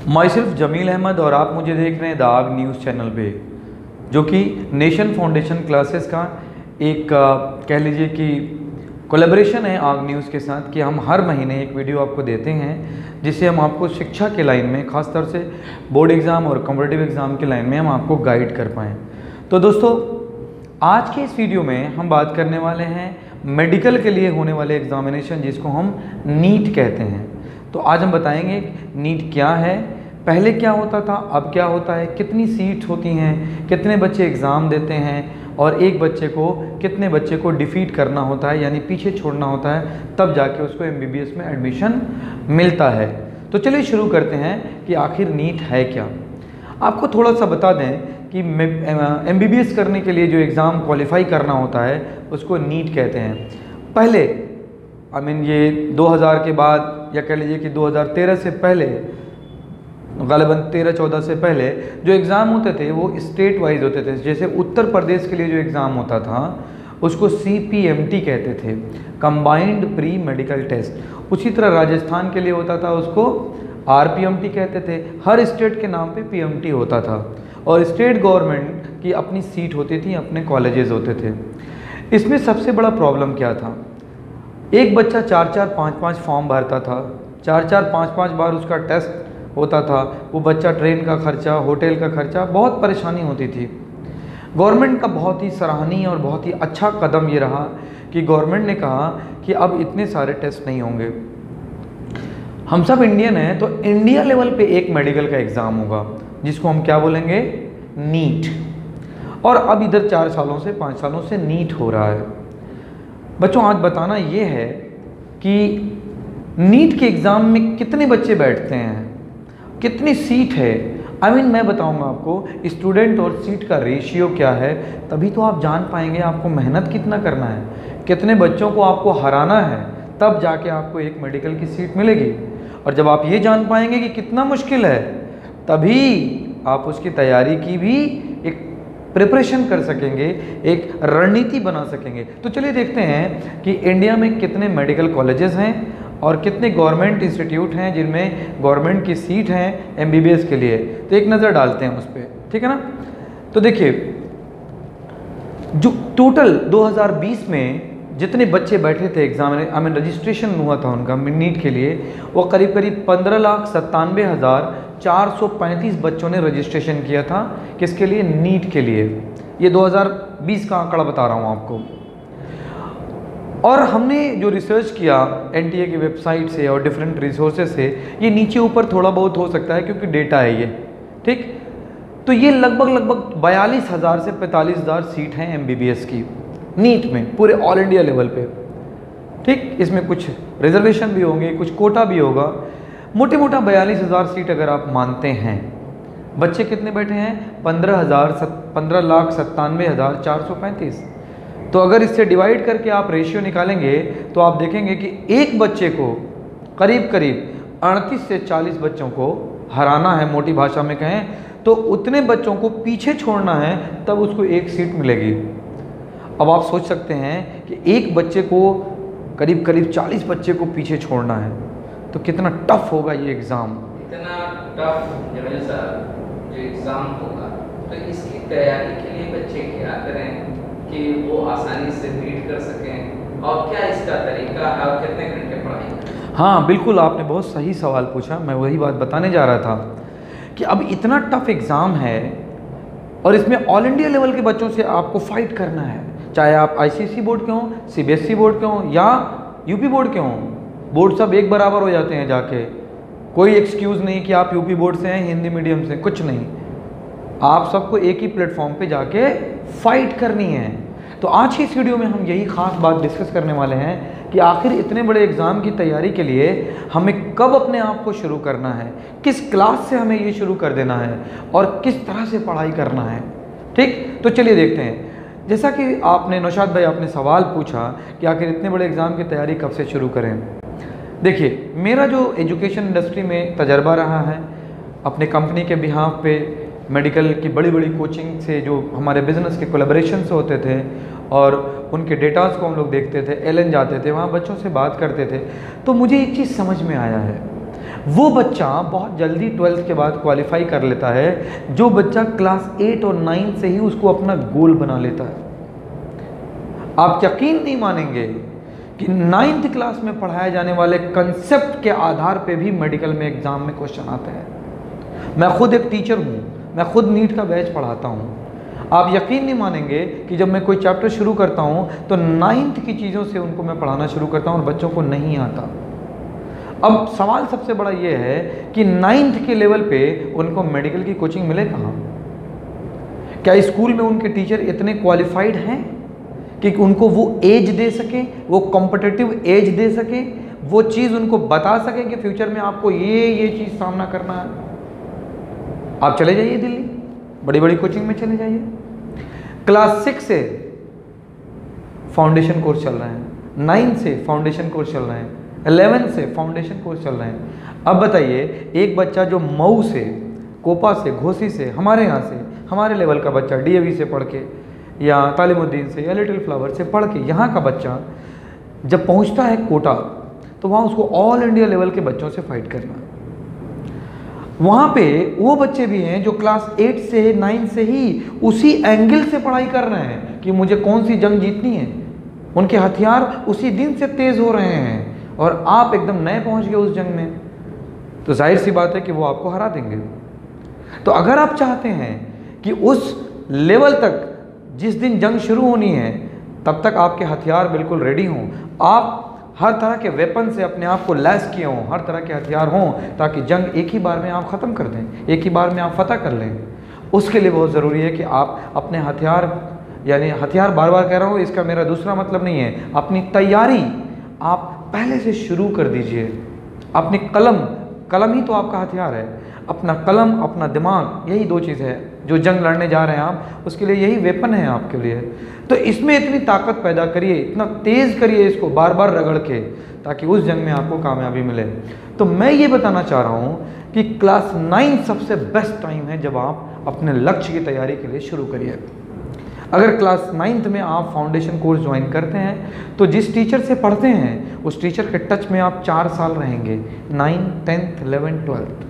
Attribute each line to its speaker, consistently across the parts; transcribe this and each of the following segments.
Speaker 1: My self Jameel Ahmad और आप मुझे देख रहे हैं द आग न्यूज़ चैनल पे, जो कि नेशन फाउंडेशन क्लासेस का एक कह लीजिए कि कोलैबोरेशन है आग न्यूज़ के साथ कि हम हर महीने एक वीडियो आपको देते हैं जिससे हम आपको शिक्षा के लाइन में, ख़ासतौर से बोर्ड एग्ज़ाम और कॉम्पिटिटिव एग्ज़ाम के लाइन में हम आपको गाइड कर पाएँ। तो दोस्तों, आज के इस वीडियो में हम बात करने वाले हैं मेडिकल के लिए होने वाले एग्ज़ामिनेशन जिसको हम नीट कहते हैं। तो आज हम बताएंगे नीट क्या है, पहले क्या होता था, अब क्या होता है, कितनी सीट्स होती हैं, कितने बच्चे एग्ज़ाम देते हैं और एक बच्चे को कितने बच्चे को डिफीट करना होता है यानी पीछे छोड़ना होता है, तब जाके उसको MBBS में एडमिशन मिलता है। तो चलिए शुरू करते हैं कि आखिर नीट है क्या। आपको थोड़ा सा बता दें कि MBBS करने के लिए जो एग्ज़ाम क्वालिफाई करना होता है उसको नीट कहते हैं। पहले ये 2000 के बाद या कह लीजिए कि 2013 से पहले, ग़ालिबन 13-14 से पहले जो एग्ज़ाम होते थे वो स्टेट वाइज होते थे। जैसे उत्तर प्रदेश के लिए जो एग्ज़ाम होता था उसको CPMT कहते थे, कंबाइंड प्री मेडिकल टेस्ट। उसी तरह राजस्थान के लिए होता था उसको RPMT कहते थे। हर स्टेट के नाम पे PMT होता था और स्टेट गवर्नमेंट की अपनी सीट होती थी, अपने कॉलेजेस होते थे। इसमें सबसे बड़ा प्रॉब्लम क्या था, एक बच्चा 4-4, 5-5 फॉर्म भरता था, 4-4, 5-5 बार उसका टेस्ट होता था। वो बच्चा ट्रेन का खर्चा, होटल का खर्चा, बहुत परेशानी होती थी। गवर्नमेंट का बहुत ही सराहनीय और बहुत ही अच्छा कदम ये रहा कि गवर्नमेंट ने कहा कि अब इतने सारे टेस्ट नहीं होंगे। हम सब इंडियन हैं तो इंडिया लेवल पे एक मेडिकल का एग्ज़ाम होगा जिसको हम क्या बोलेंगे, नीट। और अब इधर 4 सालों से 5 सालों से नीट हो रहा है। बच्चों, आज बताना ये है कि नीट के एग्ज़ाम में कितने बच्चे बैठते हैं, कितनी सीट है। मैं बताऊंगा आपको स्टूडेंट और सीट का रेशियो क्या है, तभी तो आप जान पाएंगे आपको मेहनत कितना करना है, कितने बच्चों को आपको हराना है, तब जाके आपको एक मेडिकल की सीट मिलेगी। और जब आप ये जान पाएंगे कि कितना मुश्किल है, तभी आप उसकी तैयारी की भी एक प्रिपरेशन कर सकेंगे, एक रणनीति बना सकेंगे। तो चलिए देखते हैं कि इंडिया में कितने मेडिकल कॉलेजेस हैं और कितने गवर्नमेंट इंस्टीट्यूट हैं जिनमें गवर्नमेंट की सीट हैं MBBS के लिए। तो एक नज़र डालते हैं उस पर, ठीक है ना। तो देखिए, जो टोटल 2020 में जितने बच्चे बैठे थे एग्जाम रजिस्ट्रेशन हुआ था उनका नीट के लिए, वो करीब 15,97,435 बच्चों ने रजिस्ट्रेशन किया था। किसके लिए, नीट के लिए। ये 2020 का आंकड़ा बता रहा हूँ आपको। और हमने जो रिसर्च किया NTA की वेबसाइट से और डिफरेंट रिसोर्सेज से, ये नीचे ऊपर थोड़ा बहुत हो सकता है क्योंकि डेटा है ये, ठीक। तो ये लगभग 42,000 से 45,000 सीट हैं MBBS की नीट में, पूरे ऑल इंडिया लेवल पे, ठीक। इसमें कुछ रिजर्वेशन भी होंगे, कुछ कोटा भी होगा। मोटे मोटा 42,000 सीट अगर आप मानते हैं। बच्चे कितने बैठे हैं, 15,97,435। तो अगर इससे डिवाइड करके आप रेशियो निकालेंगे तो आप देखेंगे कि एक बच्चे को करीब 38 से 40 बच्चों को हराना है, मोटी भाषा में कहें तो उतने बच्चों को पीछे छोड़ना है, तब उसको एक सीट मिलेगी। अब आप सोच सकते हैं कि एक बच्चे को करीब 40 बच्चे को पीछे छोड़ना है तो कितना टफ होगा ये एग्ज़ाम।
Speaker 2: इतना टफ जो एग्ज़ाम होगा, तो इसकी तैयारी के लिए बच्चे क्या करें कि वो आसानी से रीड कर सकें, और क्या इसका तरीका है और कितने घंटे पढ़ाई करें?
Speaker 1: हाँ बिल्कुल, आपने बहुत सही सवाल पूछा। मैं वही बात बताने जा रहा था कि अब इतना टफ एग्ज़ाम है और इसमें ऑल इंडिया लेवल के बच्चों से आपको फाइट करना है, चाहे आप ICSE बोर्ड के हों, CBSE बोर्ड के हों या UP बोर्ड के हों। बोर्ड सब एक बराबर हो जाते हैं जाके, कोई एक्सक्यूज़ नहीं कि आप UP बोर्ड से हैं, हिंदी मीडियम से, कुछ नहीं। आप सबको एक ही प्लेटफॉर्म पे जाके फाइट करनी है। तो आज की इस वीडियो में हम यही ख़ास बात डिस्कस करने वाले हैं कि आखिर इतने बड़े एग्ज़ाम की तैयारी के लिए हमें कब अपने आप को शुरू करना है, किस क्लास से हमें ये शुरू कर देना है और किस तरह से पढ़ाई करना है, ठीक। तो चलिए देखते हैं। जैसा कि आपने नौशाद भाई आपने सवाल पूछा कि आखिर इतने बड़े एग्ज़ाम की तैयारी कब से शुरू करें। देखिए, मेरा जो एजुकेशन इंडस्ट्री में तजर्बा रहा है, अपने कंपनी के बिहाफ पे मेडिकल की बड़ी बड़ी कोचिंग से जो हमारे बिज़नेस के कोलैबोरेशन से होते थे और उनके डेटास को हम लोग देखते थे, LN जाते थे, वहाँ बच्चों से बात करते थे, तो मुझे एक चीज़ समझ में आया है। वो बच्चा बहुत जल्दी 12th के बाद क्वालिफाई कर लेता है जो बच्चा क्लास 8 और 9 से ही उसको अपना गोल बना लेता है। आप यकीन नहीं मानेंगे कि 9th क्लास में पढ़ाए जाने वाले कंसेप्ट के आधार पे भी मेडिकल में एग्जाम में क्वेश्चन आते हैं। मैं खुद एक टीचर हूँ, मैं खुद नीट का बैच पढ़ाता हूँ। आप यकीन नहीं मानेंगे कि जब मैं कोई चैप्टर शुरू करता हूँ तो 9th की चीज़ों से उनको मैं पढ़ाना शुरू करता हूँ और बच्चों को नहीं आता। अब सवाल सबसे बड़ा ये है कि 9th के लेवल पे उनको मेडिकल की कोचिंग मिले कहाँ? क्या स्कूल में उनके टीचर इतने क्वालिफाइड हैं कि उनको वो एज दे सके, वो कॉम्पिटिटिव एज दे सके, वो चीज़ उनको बता सके कि फ्यूचर में आपको ये चीज़ सामना करना है? आप चले जाइए दिल्ली, बड़ी बड़ी कोचिंग में चले जाइए। क्लास 6 से फाउंडेशन कोर्स चल रहे हैं, 9 से फाउंडेशन कोर्स चल रहे हैं, 11 से फाउंडेशन कोर्स चल रहे हैं। अब बताइए, एक बच्चा जो मऊ से, कोपा से, घोसी से, हमारे यहाँ से, हमारे लेवल का बच्चा DAV से पढ़ के या तालिमुद्दीन से या लिटिल फ्लावर से पढ़ के यहाँ का बच्चा जब पहुँचता है कोटा, तो वहाँ उसको ऑल इंडिया लेवल के बच्चों से फाइट करना है। वहाँ पे वो बच्चे भी हैं जो क्लास 8 से 9 से ही उसी एंगल से पढ़ाई कर रहे हैं कि मुझे कौन सी जंग जीतनी है। उनके हथियार उसी दिन से तेज़ हो रहे हैं और आप एकदम नए पहुँच गए उस जंग में, तो जाहिर सी बात है कि वो आपको हरा देंगे। तो अगर आप चाहते हैं कि उस लेवल तक जिस दिन जंग शुरू होनी है तब तक आपके हथियार बिल्कुल रेडी हों, आप हर तरह के वेपन से अपने आप को लैस किए हों, हर तरह के हथियार हों, ताकि जंग एक ही बार में आप ख़त्म कर दें, एक ही बार में आप फतह कर लें। उसके लिए बहुत ज़रूरी है कि आप अपने हथियार, यानी हथियार बार बार कह रहा हूँ, इसका मेरा दूसरा मतलब नहीं है, अपनी तैयारी आप पहले से शुरू कर दीजिए। अपनी कलम ही तो आपका हथियार है। अपना कलम, अपना दिमाग, यही 2 चीज़ है जो जंग लड़ने जा रहे हैं आप, उसके लिए यही वेपन है आपके लिए। तो इसमें इतनी ताकत पैदा करिए, इतना तेज़ करिए इसको बार बार रगड़ के, ताकि उस जंग में आपको कामयाबी मिले। तो मैं ये बताना चाह रहा हूँ कि क्लास 9 सबसे बेस्ट टाइम है जब आप अपने लक्ष्य की तैयारी के लिए शुरू करिए। अगर क्लास 9th में आप फाउंडेशन कोर्स ज्वाइन करते हैं तो जिस टीचर से पढ़ते हैं उस टीचर के टच में आप 4 साल रहेंगे, 9, 10th, 11th, 12th।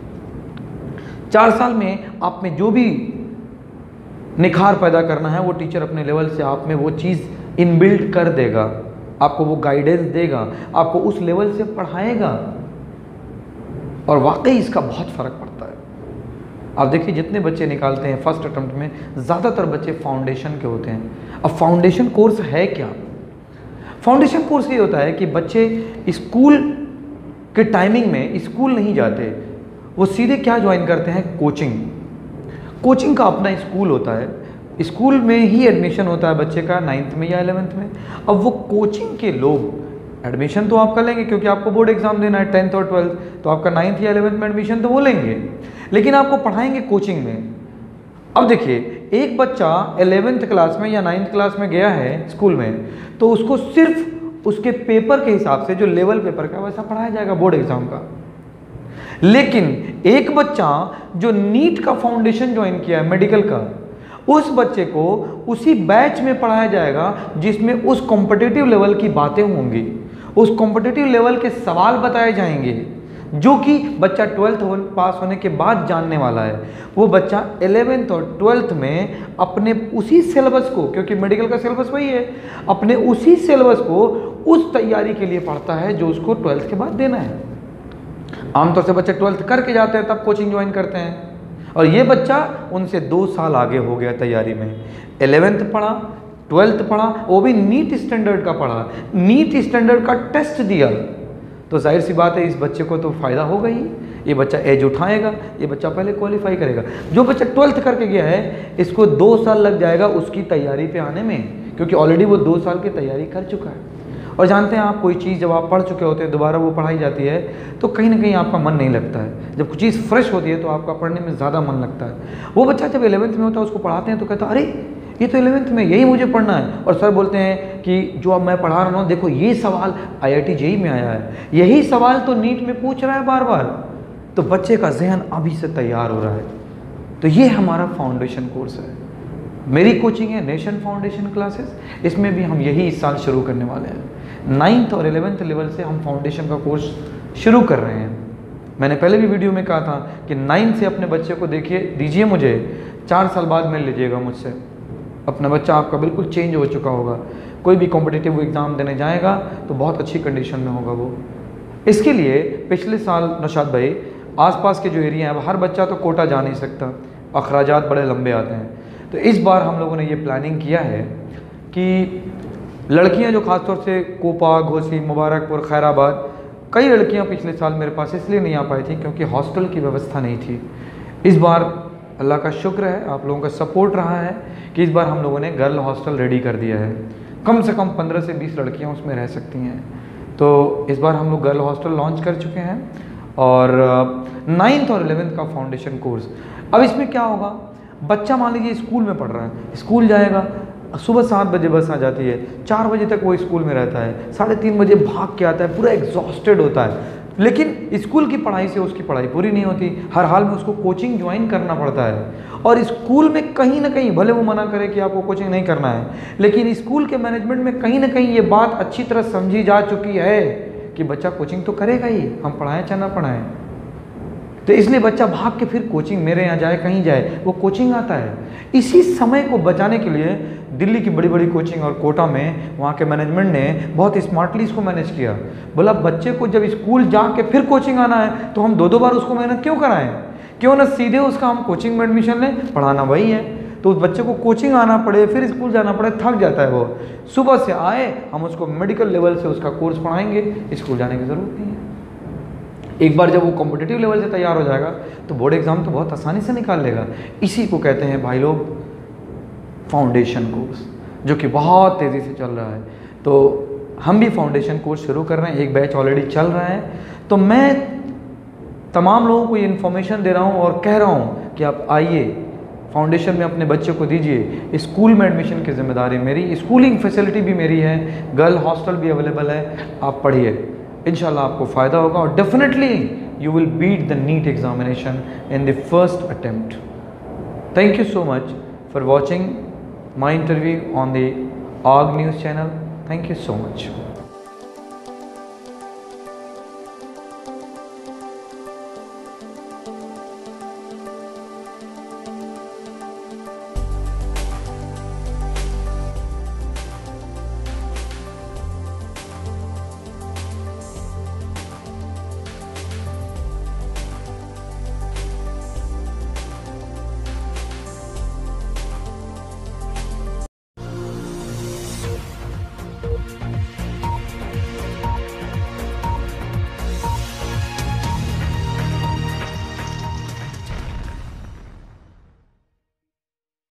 Speaker 1: 4 साल में आप में जो भी निखार पैदा करना है वो टीचर अपने लेवल से आप में वो चीज़ इनबिल्ट कर देगा, आपको वो गाइडेंस देगा, आपको उस लेवल से पढ़ाएगा और वाकई इसका बहुत फ़र्क पड़ता है। आप देखिए, जितने बच्चे निकालते हैं फर्स्ट अटेम्प्ट में, ज़्यादातर बच्चे फाउंडेशन के होते हैं। अब फाउंडेशन कोर्स है क्या? फाउंडेशन कोर्स ये होता है कि बच्चे स्कूल के टाइमिंग में स्कूल नहीं जाते, वो सीधे क्या ज्वाइन करते हैं? कोचिंग का अपना स्कूल होता है, स्कूल में ही एडमिशन होता है बच्चे का 9th में या 11th में। अब वो कोचिंग के लोग एडमिशन तो आप कर लेंगे क्योंकि आपको बोर्ड एग्जाम देना है 10th और 12th, तो आपका 9th या 11th में एडमिशन तो वो लेंगे, लेकिन आपको पढ़ाएंगे कोचिंग में। अब देखिए, एक बच्चा 11th क्लास में या 9th क्लास में गया है स्कूल में, तो उसको सिर्फ उसके पेपर के हिसाब से, जो लेवल पेपर का, वैसा पढ़ाया जाएगा बोर्ड एग्जाम का। लेकिन एक बच्चा जो नीट का फाउंडेशन ज्वाइन किया है मेडिकल का, उस बच्चे को उसी बैच में पढ़ाया जाएगा जिसमें उस कॉम्पिटिटिव लेवल की बातें होंगी, उस कॉम्पिटिटिव लेवल के सवाल बताए जाएंगे जो कि बच्चा 12th पास होने के बाद जानने वाला है। वो बच्चा 11th और 12th में अपने उसी सिलेबस को, क्योंकि मेडिकल का सिलेबस वही है, अपने उसी सिलेबस को उस तैयारी के लिए पढ़ता है जो उसको 12th के बाद देना है। आमतौर से बच्चे 12th करके जाते हैं तब कोचिंग ज्वाइन करते हैं, और ये बच्चा उनसे 2 साल आगे हो गया तैयारी में। 11th पढ़ा, 12th पढ़ा, वो भी नीट स्टैंडर्ड का पढ़ा, नीट स्टैंडर्ड का टेस्ट दिया, तो जाहिर सी बात है इस बच्चे को तो फ़ायदा होगा ही। ये बच्चा एज उठाएगा, ये बच्चा पहले क्वालिफाई करेगा। जो बच्चा 12th करके गया है, इसको 2 साल लग जाएगा उसकी तैयारी पे आने में, क्योंकि ऑलरेडी वो 2 साल की तैयारी कर चुका है। और जानते हैं आप, कोई चीज़ जब आप पढ़ चुके होते हैं दोबारा वो पढ़ाई जाती है तो कहीं ना कहीं आपका मन नहीं लगता है। जब कुछ चीज़ फ्रेश होती है तो आपका पढ़ने में ज़्यादा मन लगता है। वो बच्चा जब 11th में होता है, उसको पढ़ाते हैं तो कहता है अरे ये तो 11th में यही मुझे पढ़ना है, और सर बोलते हैं कि जो अब मैं पढ़ा रहा हूँ देखो ये सवाल IIT JEE में आया है, यही सवाल तो नीट में पूछ रहा है बार बार, तो बच्चे का जहन अभी से तैयार हो रहा है। तो ये हमारा फाउंडेशन कोर्स है, मेरी कोचिंग है नेशन फाउंडेशन क्लासेस, इसमें भी हम यही इस साल शुरू करने वाले हैं। 9th और 11th लेवल से हम फाउंडेशन का कोर्स शुरू कर रहे हैं। मैंने पहले भी वीडियो में कहा था कि 9 से अपने बच्चे को दीजिए मुझे, 4 साल बाद मिल लीजिएगा मुझसे, अपना बच्चा आपका बिल्कुल चेंज हो चुका होगा। कोई भी कॉम्पिटिटिव एग्ज़ाम देने जाएगा तो बहुत अच्छी कंडीशन में होगा वो। इसके लिए पिछले साल नौशाद भाई आसपास के जो एरिया है, हर बच्चा तो कोटा जा नहीं सकता, अखराजात बड़े लंबे आते हैं, तो इस बार हम लोगों ने ये प्लानिंग किया है कि लड़कियां जो ख़ासतौर से कोपा, घोसी, मुबारकपुर, खैराबाद, कई लड़कियां पिछले साल मेरे पास इसलिए नहीं आ पाई थी क्योंकि हॉस्टल की व्यवस्था नहीं थी। इस बार अल्लाह का शुक्र है, आप लोगों का सपोर्ट रहा है कि इस बार हम लोगों ने गर्ल हॉस्टल रेडी कर दिया है। कम से कम 15 से 20 लड़कियां उसमें रह सकती हैं। तो इस बार हम लोग गर्ल हॉस्टल लॉन्च कर चुके हैं और 9th और 11th का फाउंडेशन कोर्स। अब इसमें क्या होगा, बच्चा मान लीजिए स्कूल में पढ़ रहा है, स्कूल जाएगा, सुबह 7 बजे बस आ जाती है, 4 बजे तक वो स्कूल में रहता है, 3:30 बजे भाग के आता है, पूरा एग्जॉस्टेड होता है, लेकिन स्कूल की पढ़ाई से उसकी पढ़ाई पूरी नहीं होती, हर हाल में उसको कोचिंग ज्वाइन करना पड़ता है। और स्कूल में कहीं ना कहीं, भले वो मना करे कि आपको कोचिंग नहीं करना है, लेकिन स्कूल के मैनेजमेंट में कहीं ना कहीं ये बात अच्छी तरह समझी जा चुकी है कि बच्चा कोचिंग तो करेगा ही, हम पढ़ाएं चाहे ना पढ़ाएं। तो इसलिए बच्चा भाग के फिर कोचिंग, मेरे यहाँ जाए कहीं जाए, वो कोचिंग आता है। इसी समय को बचाने के लिए दिल्ली की बड़ी बड़ी कोचिंग और कोटा में वहाँ के मैनेजमेंट ने बहुत स्मार्टली इसको मैनेज किया। बोला बच्चे को जब स्कूल जाके फिर कोचिंग आना है तो हम 2-2 बार उसको मेहनत क्यों कराएं, क्यों ना सीधे उसका हम कोचिंग में एडमिशन लें, पढ़ाना वही है। तो उस बच्चे को कोचिंग आना पड़े, फिर स्कूल जाना पड़े, थक जाता है वो। सुबह से आए, हम उसको मेडिकल लेवल से उसका कोर्स पढ़ाएंगे, स्कूल जाने की ज़रूरत नहीं है। एक बार जब वो कॉम्पिटिटिव लेवल से तैयार हो जाएगा तो बोर्ड एग्ज़ाम तो बहुत आसानी से निकाल लेगा। इसी को कहते हैं भाई लोग फाउंडेशन कोर्स, जो कि बहुत तेज़ी से चल रहा है। तो हम भी फाउंडेशन कोर्स शुरू कर रहे हैं, एक बैच ऑलरेडी चल रहा है। तो मैं तमाम लोगों को ये इन्फॉर्मेशन दे रहा हूँ और कह रहा हूँ कि आप आइए, फाउंडेशन में अपने बच्चे को दीजिए। स्कूल में एडमिशन की जिम्मेदारी मेरी, स्कूलिंग फैसिलिटी भी मेरी है, गर्ल हॉस्टल भी अवेलेबल है, आप पढ़िए, इंशाल्लाह आपको फ़ायदा होगा और definitely you will beat the NEET examination in the first attempt. Thank you so much for watching my interview on the ARG News channel. Thank you so much.